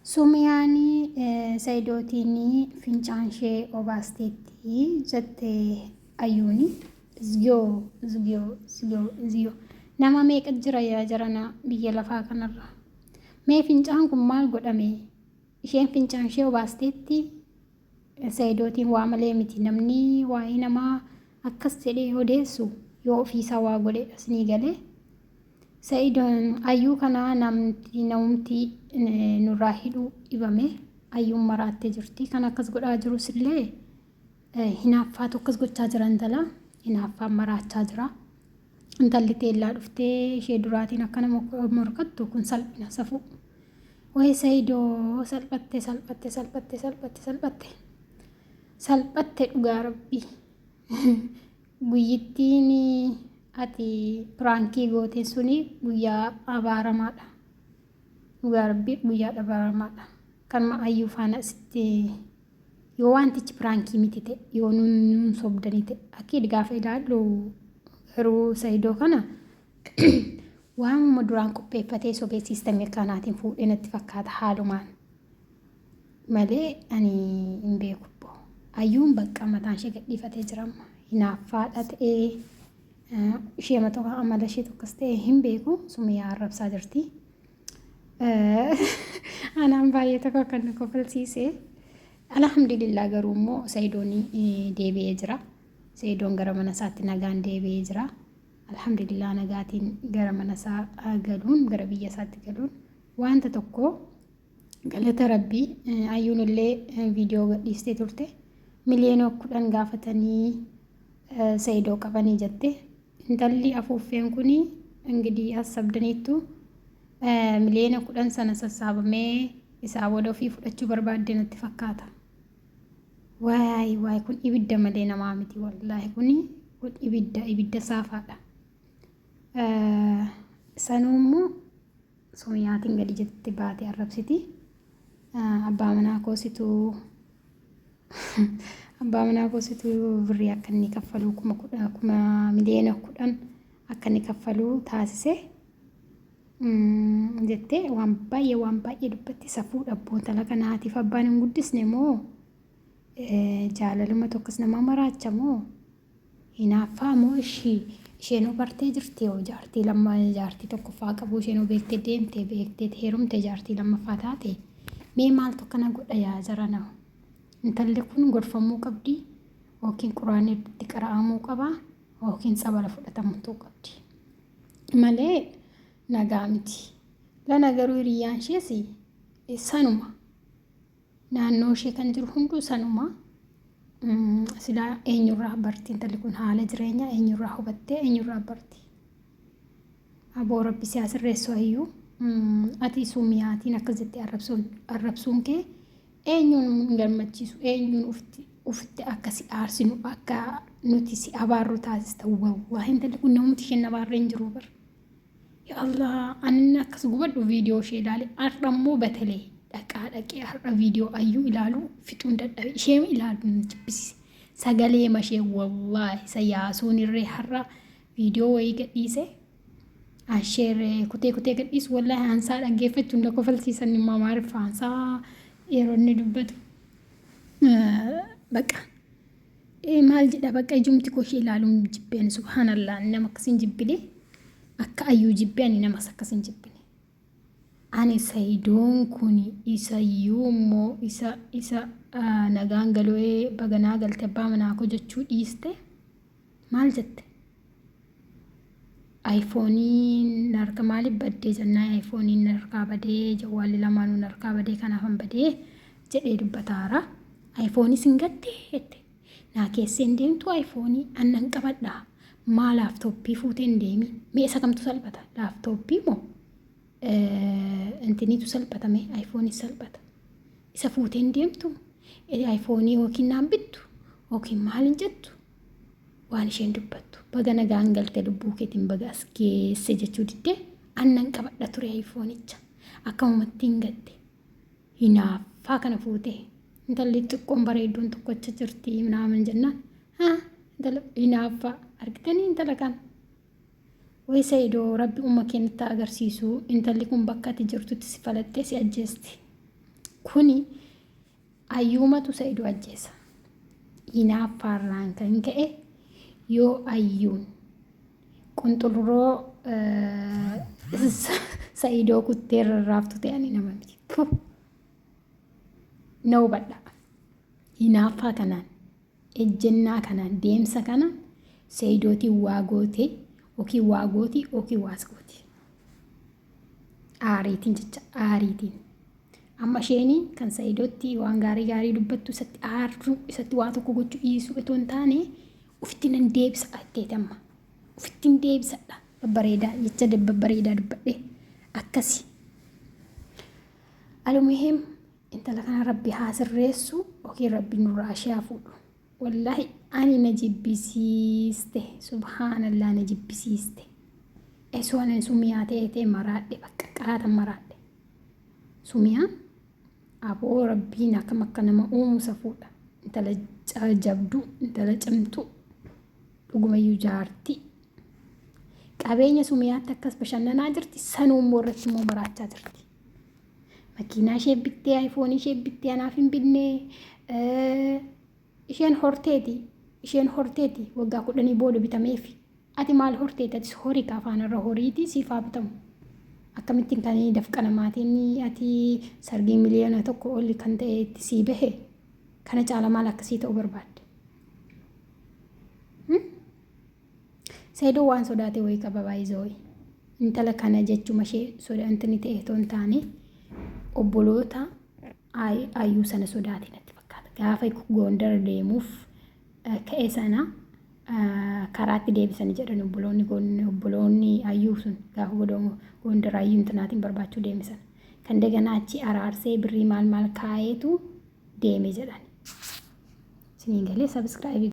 Sumiyaani Saayidootiini fincaan ishee obaasteetti jette ayyuuni ziyoo nama meeqa jira yaa jarana biyya lafaa kanarra mee fincaan kun maal godhame isheen fincaan ishee obaasteetti Saayidootiin waa malee miti namni waa'ee namaa akkas jedhee odeessu yoo ofiisaa waa godhe asnii galee Saidoon ayyuu kana namumti nurraa hidhuu dhibame ayyuun maraattee jirti kan akkas godhaa jirus illee hinaaffaatu akkas gochaa jira intala hinaaffaan maraachaa jira intalli teellaa dhuftee ishee duraatiin akka nama morkattu kun salphina safuu wayii Saidoo salphatte dhugaa rabbii guyyittiin ati pirankii goote suni guyyaa abaaramaadha dhugaa rabbii guyyaa abaaramaadha kan ayyuu faana sitti yoo wantichi pirankii miti ta'e yoo nun sobdanii ta'e akkiid gaafa ilaallu garuu Saidoo kana waanuma duraan qopheeffatee sobee siistamii kanaatiin fuudhee natti fakkaata haalumaan malee ani hin beeku ayyuun bakka mataan ishee gadhiifatee jirama hinaaffaadha ta'ee ishee matoo amala ishee tokkos ta'e hin beeku Sumiyaa arrabsaa jirti anaan baay'ee tokko kan na kofalsiise alhamdulillah garuu immoo Saidoon deebi'ee jira Saidoon gara mana isaatti nagaan deebi'ee jira alhamdulillah nagaatiin gara mana isaa galuun gara biyya isaatti galuun wanta tokko galata rabbii ayyuun illee viidiyoo gadhiistee turte miliyoona 10 gaafatanii Saidoo qabanii jette intalli afuuffeen kuni እንግዲህ አሰብደኒቱ miliyoona 10 sana sassaabamee isaa wada ofii fudhachuu barbaadde natti fakkaata waay kun ibidda malee namaa miti wallaahi kun ibidda saafaadha sanuummoo Sumiyaatiin gadi jetti baatee arrabsiti abbaa manaa koositu birrii akka inni kaffalu kuma miliyoona 10 akka inni kaffalu taasise jettee waan baay'ee dubbatti safuu dhabboon tala kanaatiif abbaan hin guddisne moo jaalaluma tokkos nama maraacha moo hinaaffaa moo isheen bartee jirti yoo jaartii lama jaartii tokkoffaa qabu isheen beektee deemtee beektee heerumte jaartii lammaffaa taate mee maaltu kana godha yaa jarana intalli kun gorfamuu qabdi yookiin quraanni itti qara'amuu qaba yookiin sabala fudhatamuu qabdi malee nagaa miti lana garuu hiriyyaan ishees sanuma naannoo ishee kan jiru hunduu sanuma silaa eenyurraa barti intalli kun haala jireenyaa eenyurraa hubattee eenyurraa barti aboo rabbi si asirreessoo iyyuu ati Sumiyaatiin akkas jettee arrabsuun kee eenyuun gammachiisu eenyuun ufitti akka si aarsinu akka nuti si abaarru taasista waa intalli kun namooti isheen abaarree hin jiru bar yaa Allah anni akkas gubadhu viidiyoo ishee ilaale har'ammoo batalee dhaqee har'a viidiyoo ayyuu ilaalu fixuun dadhabe ishee ilaalu jibbisi sagalee mashee wallaahi sayaasuun irree har'a viidiyoo wayii gadhiise asheeree kutee gadhiisu wallaahi hansaa dhaggeeffachuun lakko falsiisan immoo maariif hansaa yeroo inni dubbatu baqa maal jedha baqa ijumti koshee ilaaluun jibbeen subhaanallah nama akkasiin jibbile akka ayyuu jibbee ani namas akkasiin jibbine ani Saidoon kun isayyuu immoo isa nagaan galoo'ee baganaa galte abbaa manaa koo jechuu dhiiste maal jette ayfooniin narka maaliif baddee jennaa ayfooniin narkaa badee jawwaalli lamaanuu narkaa badee kanaafan badee jedhee dubbataara ayfoonii sin gaddee jette naa keesseen deemtu ayfoonii annan qabadhaa maa laaftooppii fuuteen deemi mee isa kamtu salphata laaftooppii moo intiniitu salphatame ayfoonii salphata isa fuuteen deemtu ayfoonii yookiin naan bittu yookiin maalin jettu waan isheen dubbattu baga nagaan galte lubbuu keetiin baga as geesse jechuu diddee annan qabadha ture ayfoonicha akkamumatti hin gadde hinaaffaa kana fuutee intalli xiqqoon bareedduun tokkocha jirti naaman jennaan hinaaffaa argitanii intala kana way Saidoo rabbi umma keenyatti agarsiisu intalli kun bakka ati jirtutti si falattee si ajjeesti kuni ayyuumatu Sa'iidoo ajjeesa. Hinaaffaarraan kan ka'e yoo ayyuun qunxurroo Sa'iidoo kuttee rarraaftu ta'anii nama miti. Na hubadha. Hinaaffaa kanaan, ejjennaa kanaan, deemsa kanaan Sa'iidootiin waa gootee yookiin waa gootii yookiin waas gooti. Aariitiin jecha aariitiin. Amma isheenii kan Sa'iidootti waan gaarii dubbattu isatti aarru isatti waa tokko gochuu dhiisuu itoo hin taane ofitti nan deebisa ajjeete amma. Ofitti hin deebisadha. Babbareedaa jecha babbareedaa dubbadhe akkasi. Alumuhiim intala kana Rabbi haa sirreessu yookiin Rabbi nurraa ishee haa fuudhu. Wallaahi ani na jibbisiiste subhaanallah na jibbisiiste. Esuwanan sumiyaa ta'ee maraadhe bakka qaatan maraadhe. Sumiyaan aboo Rabbiin akka nama uumusa fuudha. Intala jabduu, intala cimtuu, dhugumayyuu jaartii. Qabeenya sumiyaatti akkas bashannanaa jirti, sanuummoo irratti immoo baraachaa jirti. Makiinaa ishee bittee, aayifoonii ishee bittee anaaf hin binnee, isheen horteeti waggaa 10 booda bitameefi. Ati maal horteeti? Atis horii kaafaanarra horiiti siif haa bitamu. Akkamittiin kan dafqa namaatiin ati sargii miliyoona 1 olli kan ta'e itti sii bahe kana caala maal akkasii ta'uu barbaadde? Sa'iidoo waan sodaate wayii qaba baay'ee. Intala kana jechuma ishee sodaantini ta'e otoo hin taane obboloota ayyuu sana sodaate natti fakkaata. Gaafa Gondar deemuuf ka'e sana karaatti deebisanii jedhan obboloonni ayyuu sun gaafa Gondar ayyuu intinaatiin barbaachuu deemisan. Kan daganaa achi araarsee birrii maal kaayetu deeme jedhan. Siniin galee sabiskiraayibii